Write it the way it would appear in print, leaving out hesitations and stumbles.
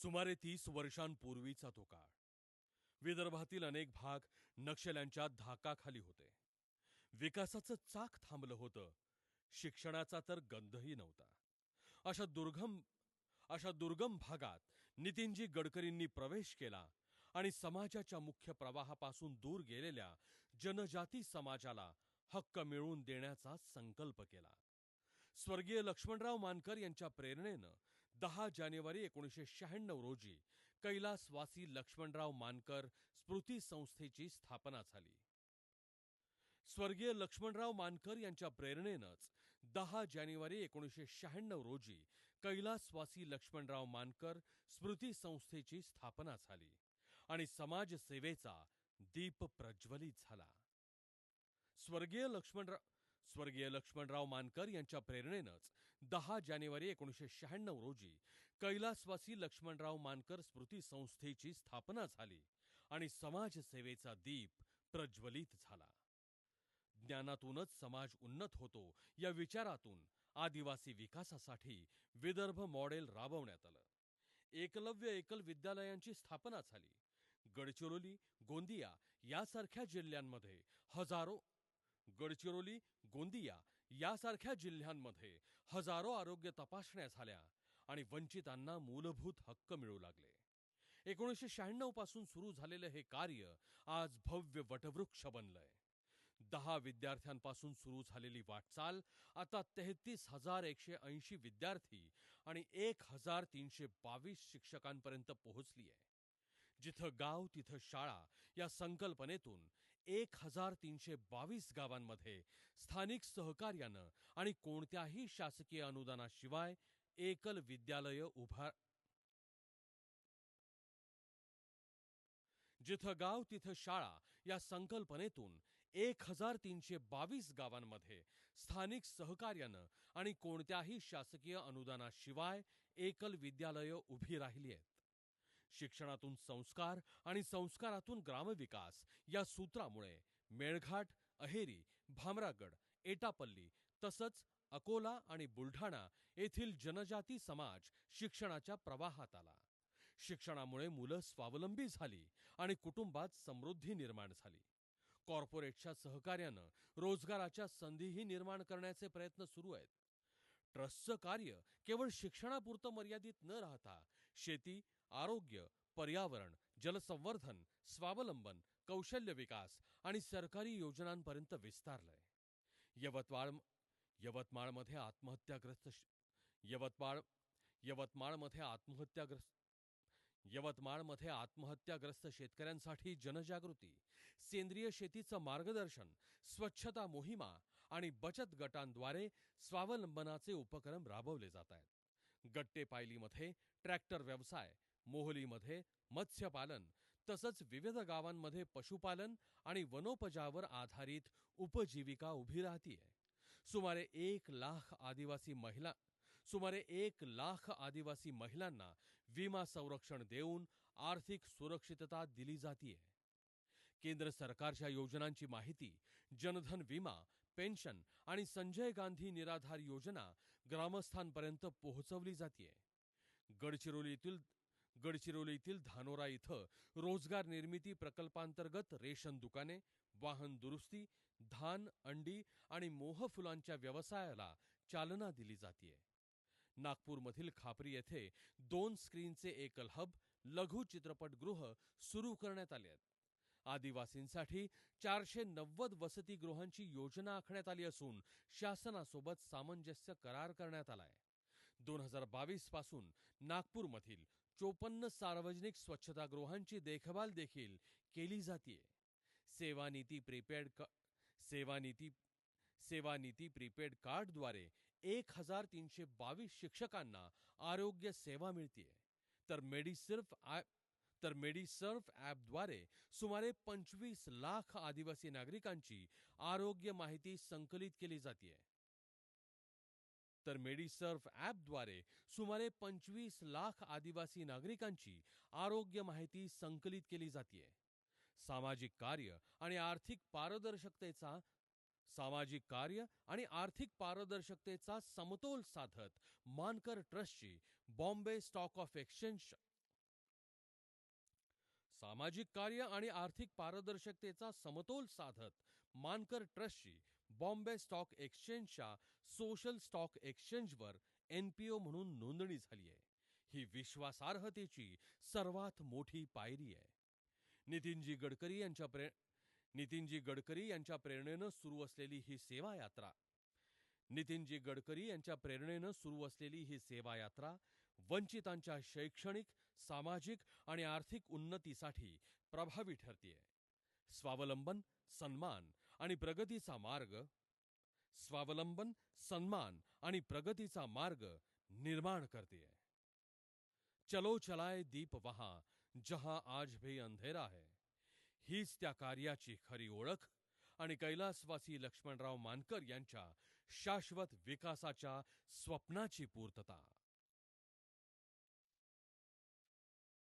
सुमारे 30 वर्षांपूर्वीचा तो काळ. विदर्भातील अनेक भाग नक्षल्यांच्या धाकाखाली होते. विकासाचं चाक थांबलं होतं. शिक्षणाचा तर गंधही नव्हता. अशा दुर्गम अशा दुर्गम भागात नितीनजी गडकरींनी प्रवेश केला आणि समाजाच्या मुख्य प्रवाहापासून दूर गेलेल्या जनजाती समाजाला हक्क मिळवून देण्याचा संकल्प केला. स्वर्गीय लक्ष्मणराव मानकर यांच्या प्रेरणेनं 10 जानेवारी 1996 रोजी कैलासवासी लक्ष्मणराव मानकर स्मृती संस्थेची स्थापना झाली. स्वर्गीय लक्ष्मणराव मानकर यांच्या प्रेरणेनंच 10 जानेवारी 1996 रोजी कैलासवासी लक्ष्मणराव मानकर स्मृती संस्थेची स्थापना झाली आणि समाजसेवेचा दीप प्रज्वलित झाला. स्वर्गीय लक्ष्मणराव मानकर यांच्या प्रेरणेनंच 10 जानेवारी 1996 रोजी कैलासवासी लक्ष्मणराव मानकर स्मृती संस्थेची स्थापना झाली आणि समाजसेवेचा दीप प्रज्वलित झाला. ज्ञानातूनच समाज उन्नत होतो या विचारातून आदिवासी विकासासाठी विदर्भ मॉडेल राबवण्यात आलं. एकलव्य एकल विद्यालयांची स्थापना झाली. गडचिरोली, गोंदिया यासारख्या जिल्ह्यांमध्ये हजारो आरोग्य तपासण्या झाल्या आणि वंचितांना मूलभूत हक्क मिळू लागले. 1996 पासून सुरू झालेलं हे कार्य आज भव्य वटवृक्ष बनलंय. 10 विद्यार्थ्यांपासून सुरू झालेली वाटचाल आता 33,180 विद्यार्थी आणि 1,322 शिक्षकांपर्यंत पोहोचली आहे. जिथं गाव तिथं शाळा या संकल्पनेतून 1,322 गावांमध्ये स्थानिक सहकार्यानं आणि कोणत्याही शासकीय अनुदानाशिवाय एकल विद्यालय जिथं गाव तिथं शाळा या संकल्पनेतून 1,322 गावांमध्ये स्थानिक सहकार्यानं आणि कोणत्याही शासकीय अनुदानाशिवाय एकल विद्यालय उभी राहिली आहेत. शिक्षणातून संस्कार आणि संस्कारातून ग्रामविकास या सूत्रामुळे मेळघाट, अहेरी, भामरागड, एटापल्ली तसंच अकोला आणि बुलढाणा येथील जनजाती समाज शिक्षणाच्या प्रवाहात आला. शिक्षणामुळे मुलं स्वावलंबी झाली आणि कुटुंबात समृद्धी निर्माण झाली. कॉर्पोरेटच्या सहकार्यानं रोजगाराच्या संधीही निर्माण करण्याचे प्रयत्न सुरू आहेत. ट्रस्टचं कार्य केवळ शिक्षणापुरतं मर्यादित न राहता शेती, आरोग्य, पर्यावरण, जलसंवर्धन, स्वावलंबन, कौशल्य विकास आणि सरकारी योजनांपर्यंत विस्तारलंय. यवतमाळमध्ये आत्महत्याग्रस्त शेतकऱ्यांसाठी जनजागृती, सेंद्रिय शेतीचं मार्गदर्शन, स्वच्छता मोहिमा आणि बचत गटांद्वारे स्वावलंबनाचे उपक्रम राबवले जात आहेत. गट्टेपायलीमध्ये ट्रॅक्टर व्यवसाय, मोहलीमध्ये मत्स्यपालन तसंच विविध गावांमध्ये पशुपालन आणि वनोपजावर आधारित उपजीविका उभी राहतीये. सुमारे 1,00,000 आदिवासी महिलांना विमा संरक्षण देऊन आर्थिक सुरक्षितता दिली जातीये. केंद्र सरकारच्या योजनांची माहिती, जनधन विमा, पेन्शन आणि संजय गांधी निराधार योजना ग्रामस्थांपर्यंत पोहोचवली जातीये. गडचिरोलीतील धानोरा इथं रोजगार निर्मिती प्रकल्पांतर्गत रेशन दुकाने, वाहन दुरुस्ती, धान, अंडी आणि मोहफुलांच्या व्यवसायाला चालना दिली जातीये. नागपूरमधील खापरी येथे 2 स्क्रीनचे एकल हब, लघु चित्रपटगृह सुरू करण्यात आले आहेत. आदिवासींसाठी 490 वसतिगृहांची योजना आखण्यात आली असून शासनासोबत सामंजस्य करार करण्यात आलाय. 2022 पासून नागपूरमधील 54 सार्वजनिक स्वच्छतागृहांची देखभाल देखील केली जातीये. सेवानिती प्रीपेड कार्डद्वारे 1,322 शिक्षकांना आरोग्य सेवा मिळतीये. तर मेडिसर्व्ह ॲपद्वारे सुमारे 25 लाख आदिवासी नागरिकांची आरोग्य माहिती संकलित केली जातीये. सामाजिक कार्य आणि आर्थिक पारदर्शकतेचा समतोल साधत मानकर ट्रस्टची बॉम्बे स्टॉक ऑफ एक्सचेंज सामाजिक कार्य आणि आर्थिक पारदर्शकतेचा समतोल साधत मानकर ट्रस्टची बॉम्बे स्टॉक एक्सचेंजच्या सोशल स्टॉक एक्सचेंजवर NPO म्हणून नोंदणी झाली आहे. ही विश्वासार्हतेची सर्वात मोठी पायरी आहे. नितीनजी गडकरी यांच्या नितीनजी गडकरी यांच्या प्रेरणेनं सुरू असलेली ही सेवा यात्रा नितीनजी गडकरी यांच्या प्रेरणेनं सुरू असलेली ही सेवा यात्रा वंचितांच्या शैक्षणिक, सामाजिक आणि आर्थिक उन्नतीसाठी प्रभावी ठरतेय. स्वावलंबन, सन्मान आणि प्रगतीचा मार्ग निर्माण करतेय. चलो चलाए दीप वहां जहां आज भी अंधेरा है. हीच त्या कार्याची खरी ओळख आणि कैलासवासी लक्ष्मणराव मानकर यांच्या शाश्वत विकासाच्या स्वप्नाची पूर्तता.